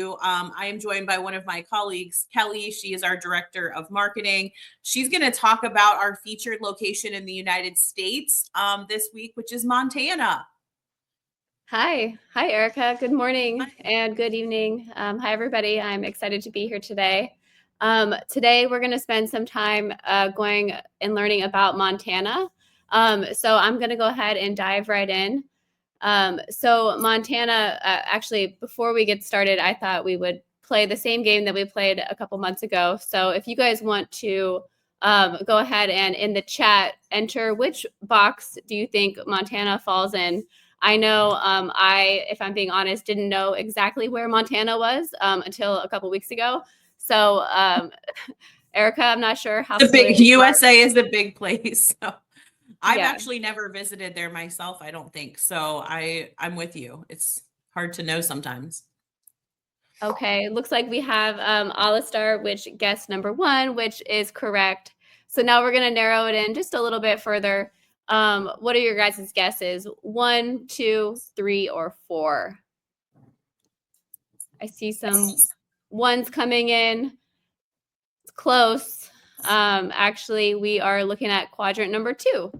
I am joined by one of my colleagues, Kelly. She is our director of marketing. She's going to talk about our featured location in the United States this week, which is Montana. Hi, Erica. Good morning and good evening. Hi, everybody. I'm excited to be here today. Today, we're going to spend some time going and learning about Montana. So I'm going to go ahead and dive right in. So Montana, actually, before we get started, I thought we would play the same game that we played a couple months ago. So if you guys want to go ahead and in the chat, enter which box do you think Montana falls in. I know if I'm being honest, didn't know exactly where Montana was until a couple weeks ago. So Erica, I'm not sure how the big USA is the big place. So. I've actually never visited there myself, I don't think. So I'm with you. It's hard to know sometimes. Okay, looks like we have Alistar, which guessed number 1, which is correct. So now we're going to narrow it in just a little bit further. What are your guys' guesses? 1, 2, 3, or 4? I see some ones coming in. It's close. Actually, we are looking at quadrant number 2.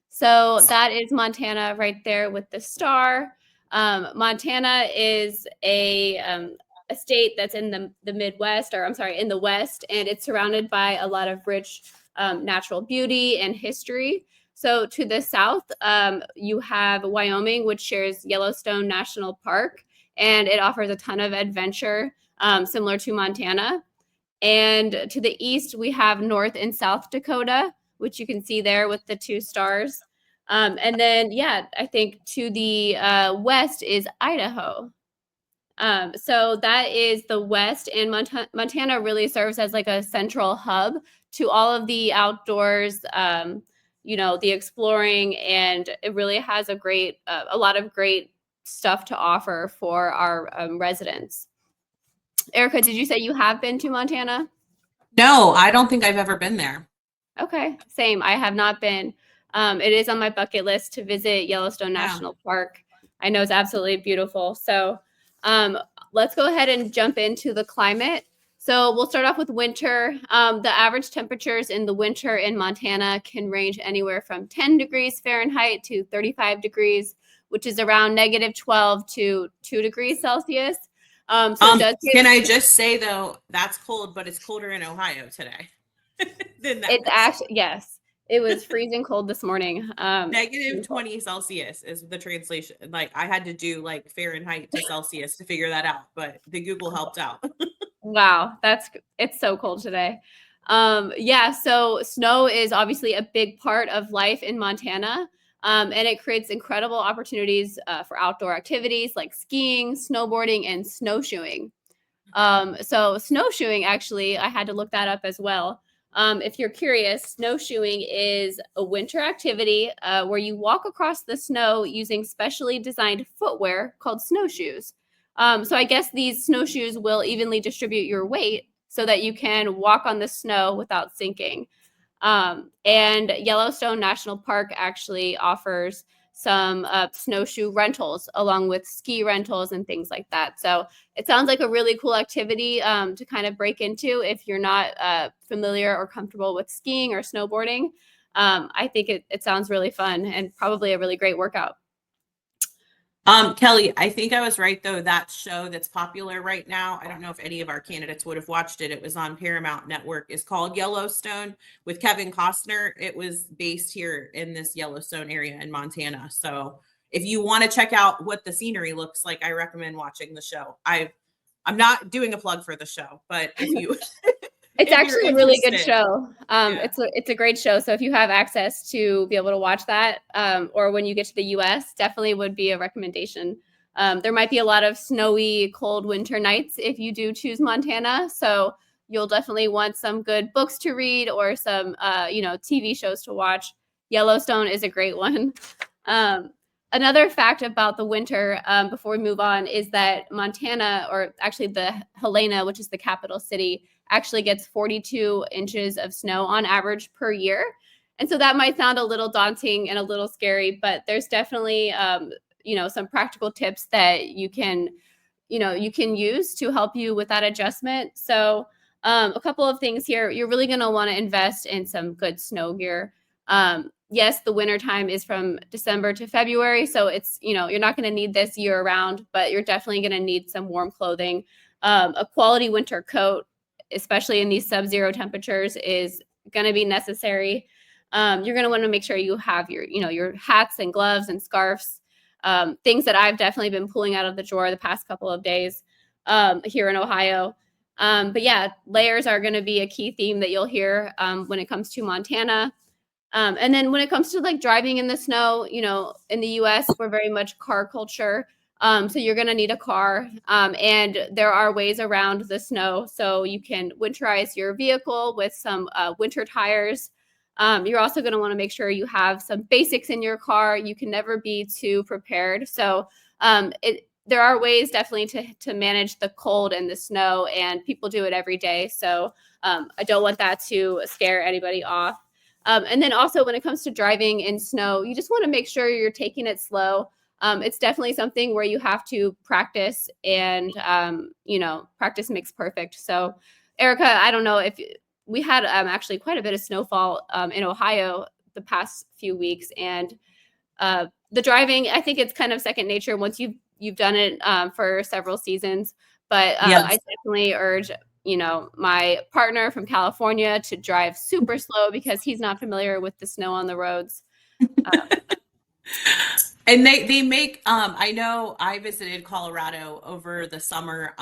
So that is Montana right there with the star. Montana is a state that's in the Midwest, or I'm sorry, in the West, and it's surrounded by a lot of rich natural beauty and history. So to the south, you have Wyoming, which shares Yellowstone National Park, and it offers a ton of adventure, similar to Montana. And to the east, we have North and South Dakota, which you can see there with the 2 stars. And then, I think to the west is Idaho. So that is the west, and Montana really serves as like a central hub to all of the outdoors, the exploring, and it really has a lot of great stuff to offer for our residents. Erica, did you say you have been to Montana? No, I don't think I've ever been there. Okay, same. I have not been. It is on my bucket list to visit Yellowstone National Park. I know it's absolutely beautiful. So let's go ahead and jump into the climate. So we'll start off with winter. The average temperatures in the winter in Montana can range anywhere from 10 degrees Fahrenheit to 35 degrees, which is around -12 to 2 degrees Celsius. Can I just say, though, that's cold, but it's colder in Ohio today. It's actually, yes, it was freezing cold this morning. -20 Celsius is the translation. Like, I had to do like Fahrenheit to Celsius to figure that out, but the Google helped out. Wow, it's so cold today. So snow is obviously a big part of life in Montana. And it creates incredible opportunities for outdoor activities like skiing, snowboarding, and snowshoeing. So snowshoeing, actually, I had to look that up as well. If you're curious, snowshoeing is a winter activity where you walk across the snow using specially designed footwear called snowshoes. So I guess these snowshoes will evenly distribute your weight so that you can walk on the snow without sinking. And Yellowstone National Park actually offers some snowshoe rentals along with ski rentals and things like that. So it sounds like a really cool activity to kind of break into if you're not familiar or comfortable with skiing or snowboarding. I think it sounds really fun and probably a really great workout. Kelly, I think I was right, though. That show that's popular right now, I don't know if any of our candidates would have watched it. It was on Paramount Network. It's called Yellowstone with Kevin Costner. It was based here in this Yellowstone area in Montana. So if you want to check out what the scenery looks like, I recommend watching the show. I'm not doing a plug for the show, but if you It's actually a really good show. It's a great show. So if you have access to be able to watch that, or when you get to the US, definitely would be a recommendation. There might be a lot of snowy, cold winter nights if you do choose Montana. So you'll definitely want some good books to read or some, TV shows to watch. Yellowstone is a great one. Another fact about the winter, before we move on, is that Montana, or actually the Helena, which is the capital city, actually gets 42 inches of snow on average per year. And so that might sound a little daunting and a little scary, but there's definitely, some practical tips that you can you can use to help you with that adjustment. So a couple of things here. You're really going to want to invest in some good snow gear. Yes, the winter time is from December to February, so it's, you're not going to need this year round, but you're definitely going to need some warm clothing. A quality winter coat, especially in these sub-zero temperatures, is going to be necessary. You're going to want to make sure you have your hats and gloves and scarves, things that I've definitely been pulling out of the drawer the past couple of days here in Ohio. But yeah, layers are going to be a key theme that you'll hear when it comes to Montana. And then when it comes to like driving in the snow, in the US, we're very much car culture. So you're going to need a car. And there are ways around the snow. So you can winterize your vehicle with some winter tires. You're also going to want to make sure you have some basics in your car. You can never be too prepared. So there are ways definitely to manage the cold and the snow, and people do it every day. So I don't want that to scare anybody off. And then also when it comes to driving in snow, you just want to make sure you're taking it slow. It's definitely something where you have to practice, and practice makes perfect. So Erica, I don't know if we had actually quite a bit of snowfall in Ohio the past few weeks, and the driving, I think it's kind of second nature once you've done it for several seasons. But I definitely urge my partner from California to drive super slow because he's not familiar with the snow on the roads. And they make I know I visited Colorado over the summer,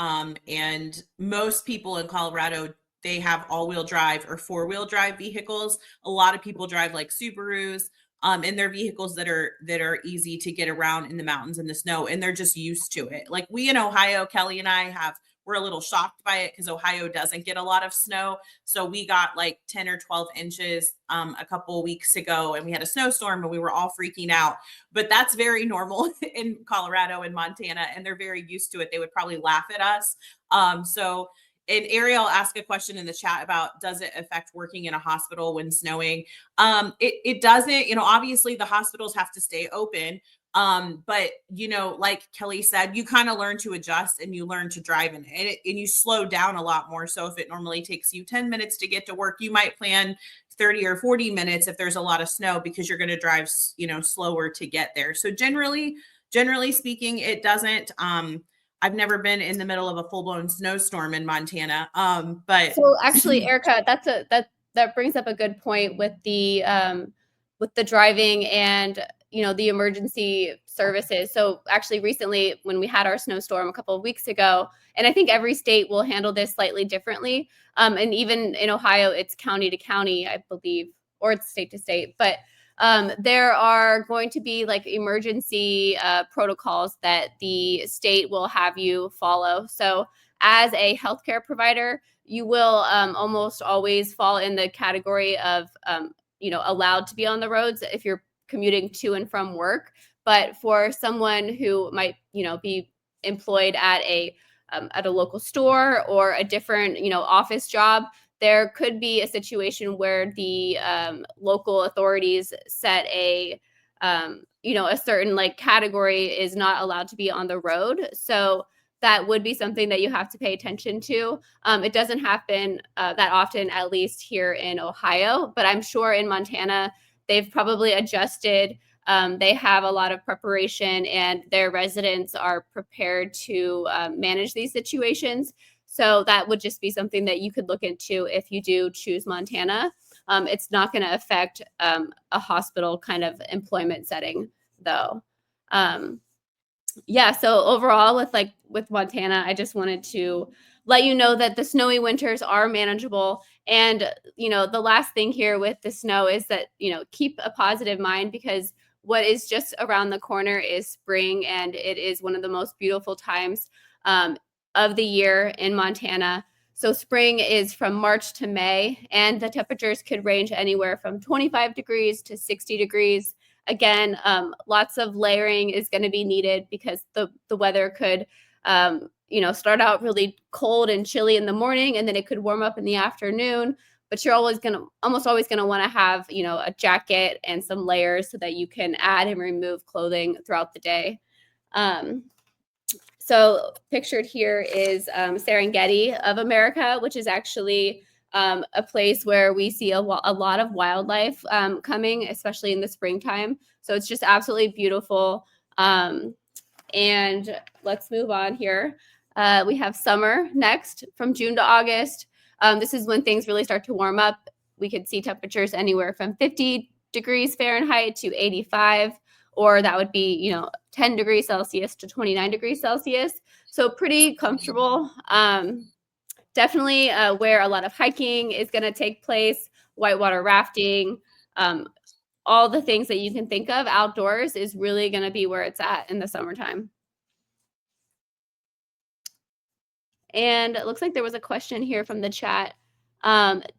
and most people in Colorado, they have all-wheel drive or four-wheel drive vehicles. A lot of people drive like Subarus, and they're vehicles that are easy to get around in the mountains in the snow, and they're just used to it. Like we in Ohio, Kelly and I we're a little shocked by it because Ohio doesn't get a lot of snow. So we got like 10 or 12 inches a couple of weeks ago, and we had a snowstorm and we were all freaking out. But that's very normal in Colorado and Montana, and they're very used to it. They would probably laugh at us. And Ariel asked a question in the chat about, does it affect working in a hospital when snowing? It doesn't. Obviously the hospitals have to stay open. But like Kelly said, you kind of learn to adjust and you learn to drive and you slow down a lot more. So if it normally takes you 10 minutes to get to work, you might plan 30 or 40 minutes if there's a lot of snow, because you're going to drive, slower to get there. So generally speaking, it doesn't. I've never been in the middle of a full-blown snowstorm in Montana. But so actually, Erica, that brings up a good point with the driving and the emergency services. So actually recently when we had our snowstorm a couple of weeks ago, and I think every state will handle this slightly differently. And even in Ohio, it's county to county, I believe, or it's state to state. But there are going to be like emergency protocols that the state will have you follow. So as a healthcare provider, you will almost always fall in the category of allowed to be on the roads if you're commuting to and from work. But for someone who might be employed at a local store or a different office job, there could be a situation where the local authorities set a certain like category is not allowed to be on the road. So that would be something that you have to pay attention to. It doesn't happen that often, at least here in Ohio, but I'm sure in Montana, they've probably adjusted. They have a lot of preparation, and their residents are prepared to manage these situations. So that would just be something that you could look into if you do choose Montana. It's not going to affect a hospital kind of employment setting, though. Yeah, so overall with Montana, I just wanted to let you know that the snowy winters are manageable. And the last thing here with the snow is that keep a positive mind, because what is just around the corner is spring, and it is one of the most beautiful times of the year in Montana. So spring is from March to May, and the temperatures could range anywhere from 25 degrees to 60 degrees. Again, lots of layering is going to be needed because the weather could, start out really cold and chilly in the morning, and then it could warm up in the afternoon. But you're almost always going to want to have, a jacket and some layers so that you can add and remove clothing throughout the day. So pictured here is Serengeti of America, which is actually a place where we see a lot of wildlife coming, especially in the springtime. So it's just absolutely beautiful. And let's move on here. We have summer next from June to August. This is when things really start to warm up. We could see temperatures anywhere from 50 degrees Fahrenheit to 85, or that would be, 10 degrees Celsius to 29 degrees Celsius. So pretty comfortable. Definitely where a lot of hiking is going to take place, whitewater rafting, all the things that you can think of outdoors is really going to be where it's at in the summertime. And it looks like there was a question here from the chat.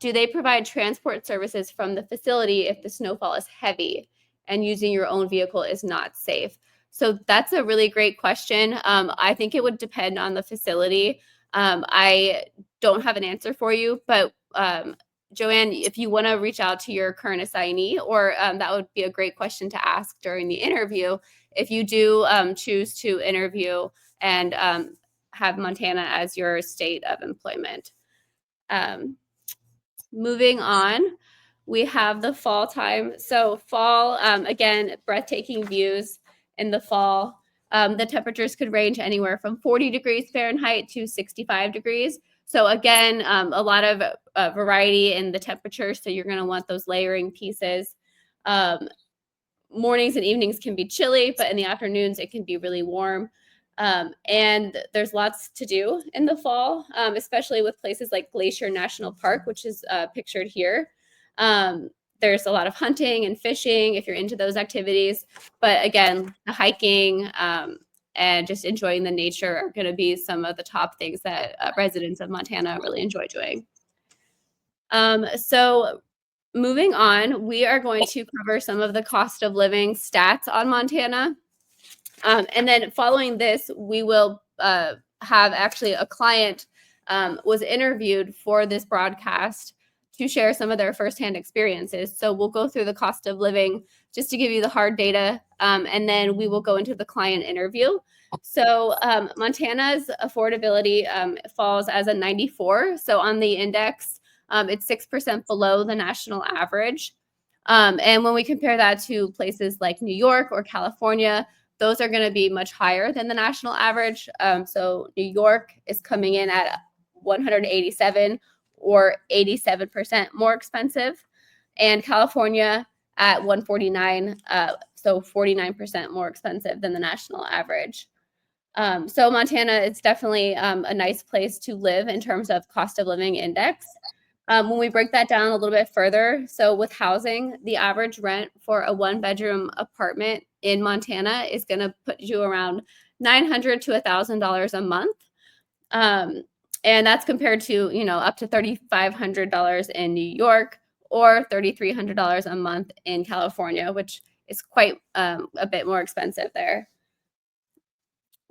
Do they provide transport services from the facility if the snowfall is heavy and using your own vehicle is not safe? So that's a really great question. I think it would depend on the facility. I don't have an answer for you, but Joanne, if you want to reach out to your current assignee, or that would be a great question to ask during the interview. If you do choose to interview and have Montana as your state of employment. Moving on, we have the fall time. So fall, again, breathtaking views in the fall. The temperatures could range anywhere from 40 degrees Fahrenheit to 65 degrees. So again, a lot of variety in the temperature. So you're going to want those layering pieces. Mornings and evenings can be chilly, but in the afternoons, it can be really warm. And there's lots to do in the fall, especially with places like Glacier National Park, which is pictured here. There's a lot of hunting and fishing if you're into those activities. But again, the hiking and just enjoying the nature are going to be some of the top things that residents of Montana really enjoy doing. So moving on, we are going to cover some of the cost of living stats on Montana. And then following this, we will have actually a client was interviewed for this broadcast to share some of their firsthand experiences. So we'll go through the cost of living just to give you the hard data, and then we will go into the client interview. So Montana's affordability falls as a 94. So on the index, it's 6% below the national average. And when we compare that to places like New York or California, those are going to be much higher than the national average. So New York is coming in at 187 or 87% more expensive, and California at 149, so 49% more expensive than the national average. So Montana is definitely a nice place to live in terms of cost of living index. When we break that down a little bit further, so with housing, the average rent for a one-bedroom apartment in Montana is going to put you around $900 to $1,000 a month. And that's compared to, up to $3,500 in New York or $3,300 a month in California, which is quite a bit more expensive there.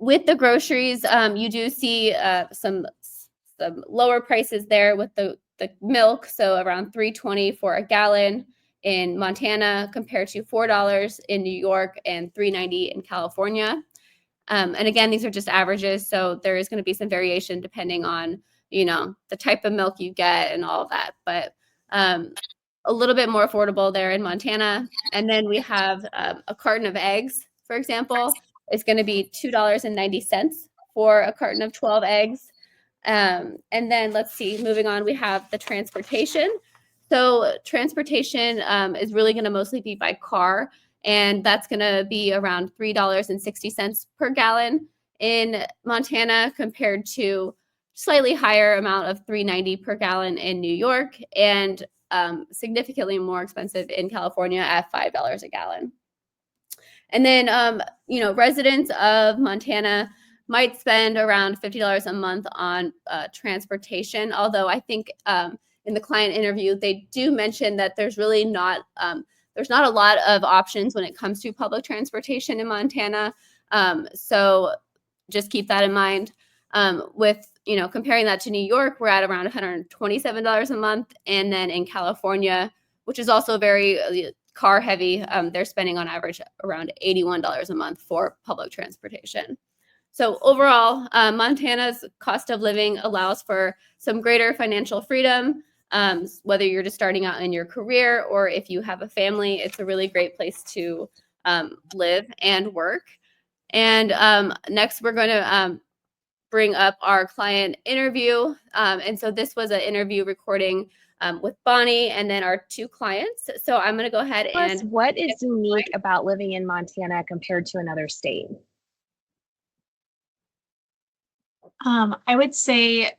With the groceries, you do see some lower prices there with the milk, so around $3.20 for a gallon in Montana compared to $4 in New York and $3.90 in California. And again, these are just averages, so there is going to be some variation depending on, the type of milk you get and all of that. But a little bit more affordable there in Montana. And then we have a carton of eggs, for example, is going to be $2.90 for a carton of 12 eggs. And then let's see, moving on, we have the transportation. So transportation is really going to mostly be by car, and that's going to be around $3.60 per gallon in Montana compared to slightly higher amount of $3.90 per gallon in New York, and significantly more expensive in California at $5 a gallon. And then, residents of Montana might spend around $50 a month on transportation, although I think in the client interview, they do mention that there's really not there's not a lot of options when it comes to public transportation in Montana. So just keep that in mind. With comparing that to New York, we're at around $127 a month, and then in California, which is also very car heavy, they're spending on average around $81 a month for public transportation. So overall, Montana's cost of living allows for some greater financial freedom. Whether you're just starting out in your career or if you have a family, it's a really great place to live and work. And next, we're going to bring up our client interview. And so this was an interview recording with Bonnie and then our 2 clients. So I'm going to go ahead Plus, and what is unique about living in Montana compared to another state? I would say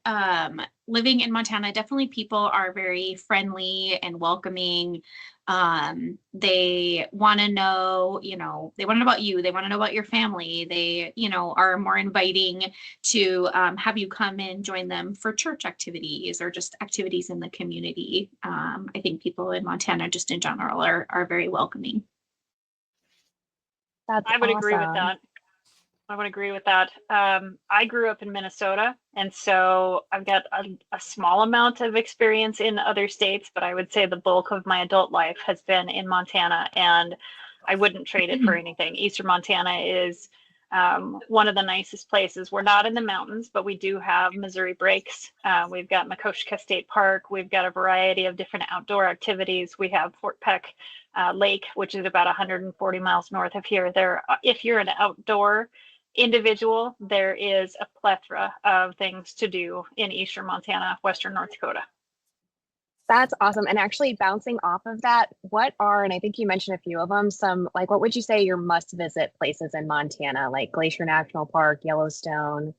living in Montana, definitely people are very friendly and welcoming. They want to know, they want to know about you. They want to know about your family. They, are more inviting to have you come and join them for church activities or just activities in the community. I think people in Montana, just in general, are very welcoming. That's I would agree with awesome. that. I would agree with that. I grew up in Minnesota, and so I've got a small amount of experience in other states, but I would say the bulk of my adult life has been in Montana, and I wouldn't trade it for anything. Eastern Montana is one of the nicest places. We're not in the mountains, but we do have Missouri Breaks. We've got Makoshka State Park. We've got a variety of different outdoor activities. We have Fort Peck Lake, which is about 140 miles north of here. If you're an outdoor individual, there is a plethora of things to do in Eastern Montana, Western North Dakota. That's awesome. And actually bouncing off of that, what are, and I think you mentioned a few of them, some, like, what would you say your must visit places in Montana, like Glacier National Park, Yellowstone?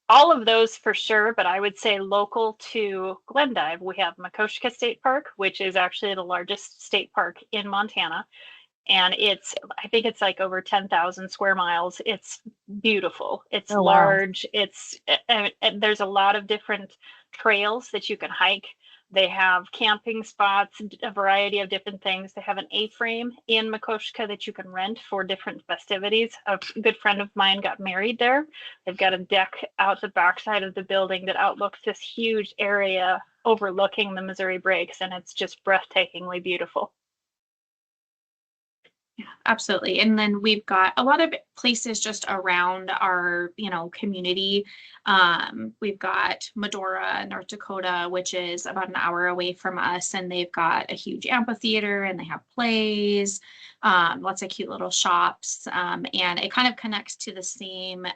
All of those for sure, but I would say local to Glendive, we have Makoshka State Park, which is actually the largest state park in Montana. And I think it's like over 10,000 square miles. It's beautiful. It's large. Wow. There's a lot of different trails that you can hike. They have camping spots, a variety of different things. They have an A-frame in Makoshka that you can rent for different festivities. A good friend of mine got married there. They've got a deck out the backside of the building that outlooks this huge area overlooking the Missouri Breaks, and it's just breathtakingly beautiful. Yeah, absolutely. And then we've got a lot of places just around our, community. We've got Medora, North Dakota, which is about an hour away from us, and they've got a huge amphitheater and they have plays, lots of cute little shops, and it kind of connects to the same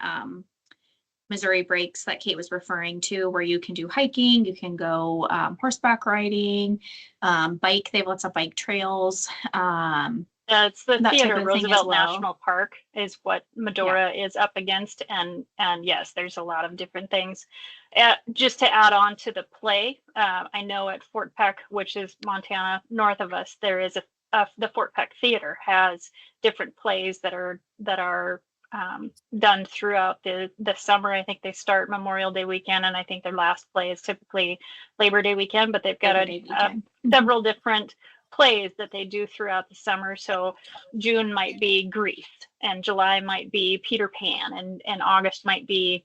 Missouri Breaks that Kate was referring to, where you can do hiking, you can go horseback riding, bike. They have lots of bike trails. It's the theater. Roosevelt well. National Park is what Medora is up against, and yes, there's a lot of different things. Just to add on to the play, I know at Fort Peck, which is Montana north of us, there is the Fort Peck Theater has different plays that are done throughout the summer. I think they start Memorial Day weekend, and I think their last play is typically Labor Day weekend, but they've got several different plays that they do throughout the summer. So June might be Grief, and July might be Peter Pan, and August might be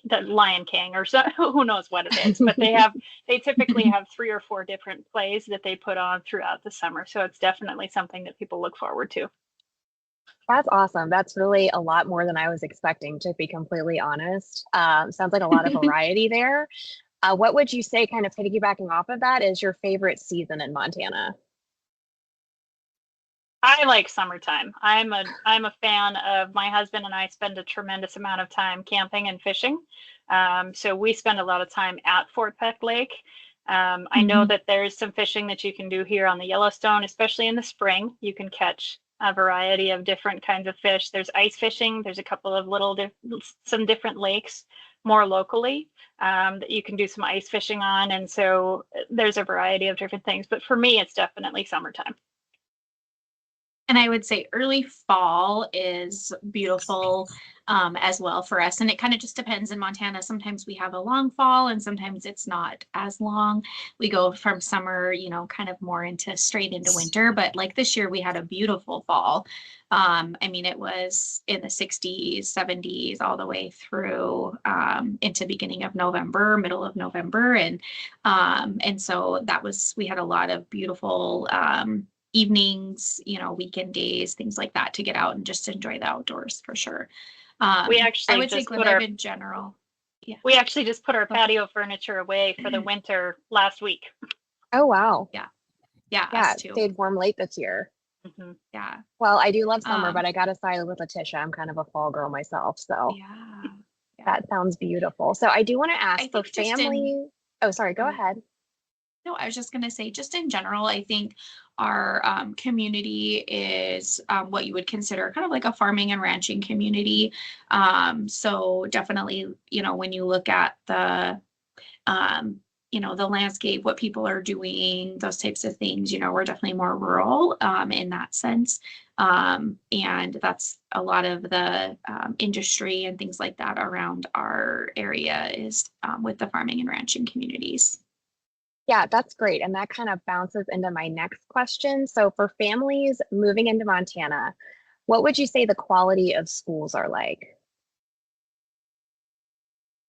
the Lion King, or so, who knows what it is. But they typically have 3 or 4 different plays that they put on throughout the summer. So it's definitely something that people look forward to. That's awesome. That's really a lot more than I was expecting, to be completely honest. Sounds like a lot of variety there. What would you say, kind of piggybacking off of that, is your favorite season in Montana? I like summertime. I'm a fan of, my husband and I spend a tremendous amount of time camping and fishing. So we spend a lot of time at Fort Peck Lake. I know that there's some fishing that you can do here on the Yellowstone, especially in the spring. You can catch a variety of different kinds of fish. There's ice fishing. There's a couple of some different lakes more locally that you can do some ice fishing on. And so there's a variety of different things. But for me, it's definitely summertime. And I would say early fall is beautiful as well for us. And it kind of just depends in Montana. Sometimes we have a long fall and sometimes it's not as long. We go from summer, kind of more straight into winter. But like this year, we had a beautiful fall. It was in the 60s, 70s, all the way through into beginning of November, middle of November. And so we had a lot of beautiful evenings, weekend days, things like that, to get out and just enjoy the outdoors for sure. We I actually would say just put Glendive our in general. we actually just put our Go ahead. patio furniture away for the winter last week. Oh, wow. Yeah, Yeah, us it too. stayed warm late this year. Mhm. Yeah, Well, I do love summer, Um, but I gotta side with Letitia. I'm kind of a fall girl myself, so yeah. that sounds beautiful. So I do want to ask I for think just in family. Oh, sorry, go Mhm. ahead. No, I was just going to say, just in general, I think our community is what you would consider kind of like a farming and ranching community. So definitely, when you look at um, the landscape, what people are doing, those types of things, we're definitely more rural in that sense. And that's a lot of the industry and things like that around our area is with the farming and ranching communities. Yeah, that's great. And that kind of bounces into my next question. So for families moving into Montana, what would you say the quality of schools are like?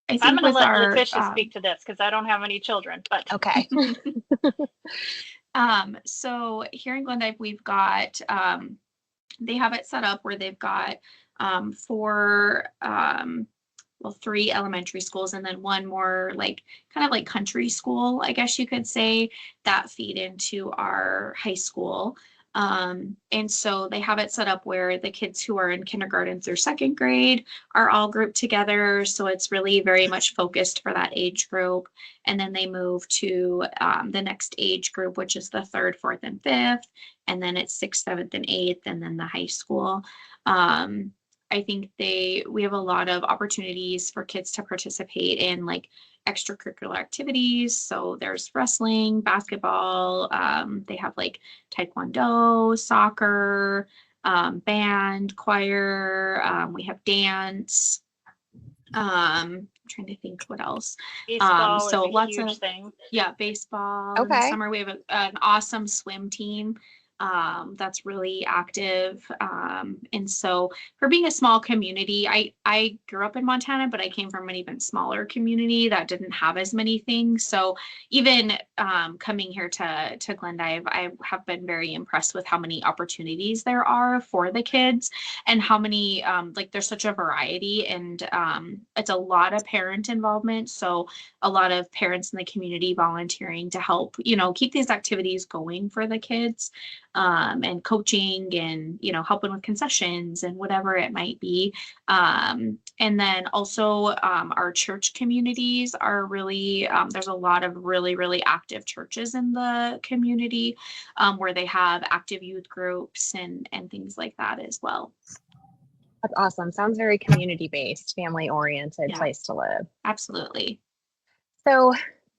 I I'm think going to with let our Letitia speak to this because I don't have any children, but Okay. so here in Glendive, we've got they have it set up where they've got four well, three elementary schools and then one more like kind of like country school, I guess you could say, that feed into our high school. And so they have it set up where the kids who are in kindergarten through second grade are all grouped together. So it's really very much focused for that age group. And then they move to the next age group, which is the third, fourth, and fifth. And then it's sixth, seventh, and eighth, and then the high school. I think we have a lot of opportunities for kids to participate in like extracurricular activities. So there's wrestling, basketball. They have like taekwondo, soccer, band, choir. We have dance. I'm trying to think what else. baseball So is a lots huge of thing. baseball in the Okay. summer. We have an awesome swim team that's really active. And so for being a small community, I grew up in Montana, but I came from an even smaller community that didn't have as many things. So even coming here to Glendive, I have been very impressed with how many opportunities there are for the kids and how many like there's such a variety and it's a lot of parent involvement. So a lot of parents in the community volunteering to help, keep these activities going for the kids and coaching and, helping with concessions and whatever it might be. And then also our church communities are really, there's a lot of really, really active churches in the community where they have active youth groups and things like that as well. That's awesome. Sounds very community-based, family-oriented Yeah. place to live. Absolutely. So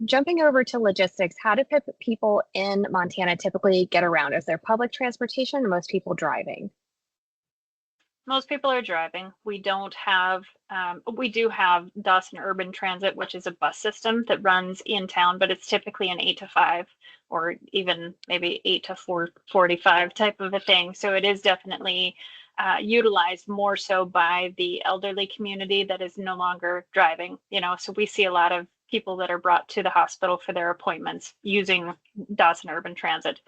jumping over to logistics, how do people in Montana typically get around? Is there public transportation or most people driving? Most people are driving. We don't have, we do have Dawson Urban Transit, which is a bus system that runs in town, but it's typically an 8 to 5 or even maybe 8 to 4:45 type of a thing. So it is definitely utilized more so by the elderly community that is no longer driving. So we see a lot of people that are brought to the hospital for their appointments using Dawson Urban Transit.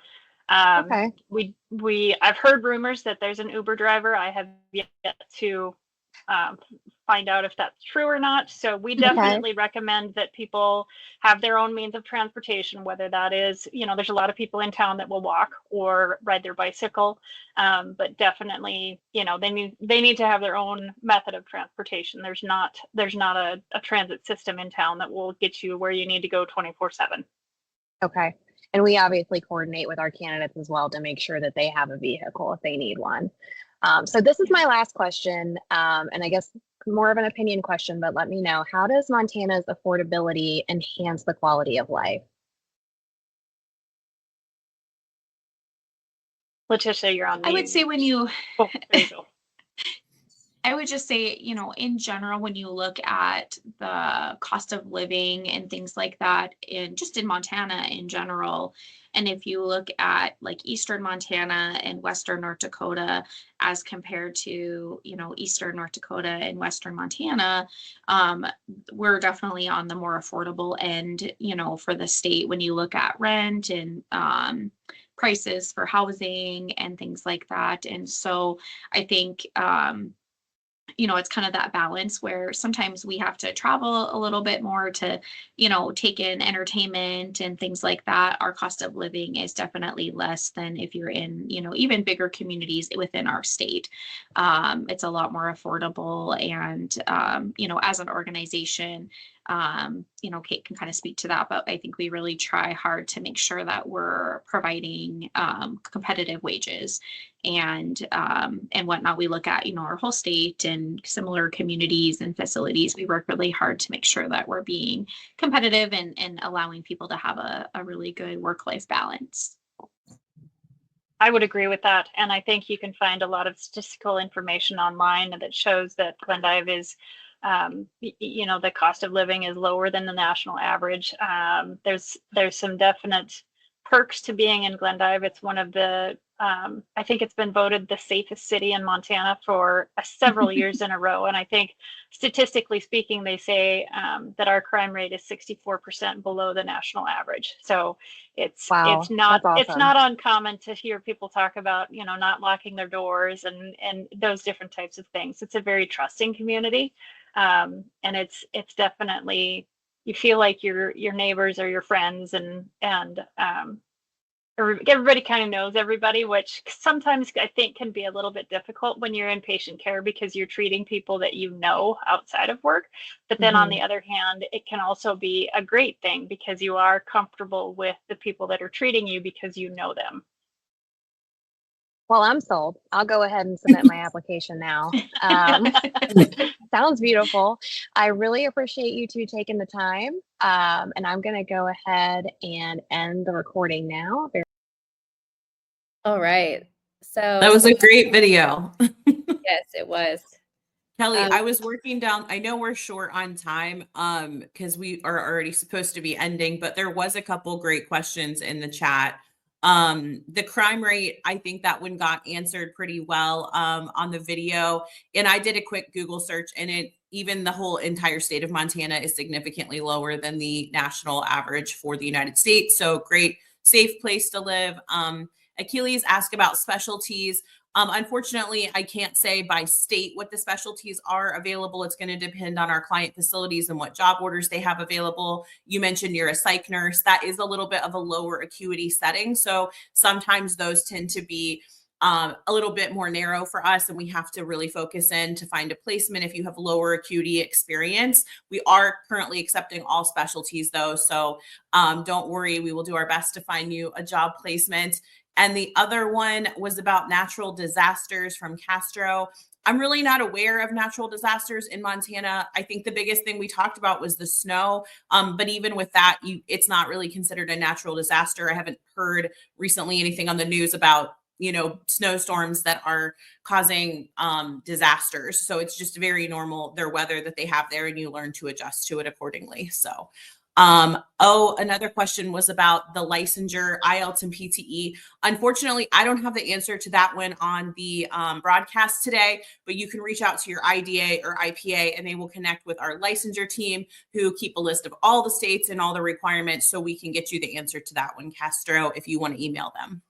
Okay. I've heard rumors that there's an Uber driver. I have yet to find out if that's true or not. So we definitely recommend that people have their own means of transportation, whether that is, there's a lot of people in town that will walk or ride their bicycle. But definitely, they need to have their own method of transportation. There's not a transit system in town that will get you where you need to go 24/7. Okay. And we obviously coordinate with our candidates as well to make sure that they have a vehicle if they need one. So this is my last question, and I guess more of an opinion question, but let me know, how does Montana's affordability enhance the quality of life? Letitia, you're on mute. I would say when you Oh, there you go. I would just say, in general, when you look at the cost of living and things like that, just in Montana in general, and if you look at like Eastern Montana and Western North Dakota as compared to, Eastern North Dakota and Western Montana, we're definitely on the more affordable end, for the state when you look at rent and prices for housing and things like that. And so I think, it's kind of that balance where sometimes we have to travel a little bit more to, take in entertainment and things like that. Our cost of living is definitely less than if you're in, even bigger communities within our state. It's a lot more affordable. And, as an organization, Kate can kind of speak to that, but I think we really try hard to make sure that we're providing competitive wages and whatnot. We look at, our whole state and similar communities and facilities. We work really hard to make sure that we're being competitive and allowing people to have a really good work-life balance. I would agree with that. And I think you can find a lot of statistical information online that shows that Glendive is, the cost of living is lower than the national average. There's some definite perks to being in Glendive. It's one of the, I think it's been voted the safest city in Montana for several years in a row. And I think statistically speaking, they say that our crime rate is 64% below the national average. So it's not uncommon to hear people talk about, not locking their doors and those different types of things. It's a very trusting community. And it's definitely, you feel like your neighbors are your friends, and everybody kind of knows everybody, which sometimes I think can be a little bit difficult when you're in patient care because you're treating people that outside of work. But then on the other hand, it can also be a great thing because you are comfortable with the people that are treating you because you know them. Well, I'm sold. I'll go ahead and submit my application now. Sounds beautiful. I really appreciate you two taking the time. And I'm going to go ahead and end the recording now. All right. So That was a great video. yes, it was. Kelly, I was working down, I know we're short on time because we are already supposed to be ending, but there was a couple great questions in the chat. The crime rate, I think that one got answered pretty well on the video. And I did a quick Google search, and even the whole entire state of Montana is significantly lower than the national average for the United States. So great, safe place to live. Achilles asked about specialties. Unfortunately, I can't say by state what the specialties are available. It's going to depend on our client facilities and what job orders they have available. You mentioned you're a psych nurse. That is a little bit of a lower acuity setting. So sometimes those tend to be a little bit more narrow for us, and we have to really focus in to find a placement if you have lower acuity experience. We are currently accepting all specialties though. So don't worry, we will do our best to find you a job placement. And the other one was about natural disasters from Castro. I'm really not aware of natural disasters in Montana. I think the biggest thing we talked about was the snow. But even with that, it's not really considered a natural disaster. I haven't heard recently anything on the news about, snowstorms that are causing disasters. So it's just very normal, their weather that they have there, and you learn to adjust to it accordingly. So another question was about the licensure, IELTS and PTE. Unfortunately, I don't have the answer to that one on the broadcast today, but you can reach out to your IDA or IPA and they will connect with our licensure team who keep a list of all the states and all the requirements, so we can get you the answer to that one, Castro, if you want to email them.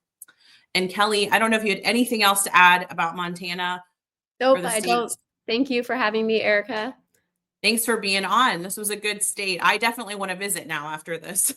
And Kelly, I don't know if you had anything else to add about Montana. Nope, I don't. Thank you for having me, Erica. Thanks for being on. This was a good state. I definitely want to visit now after this.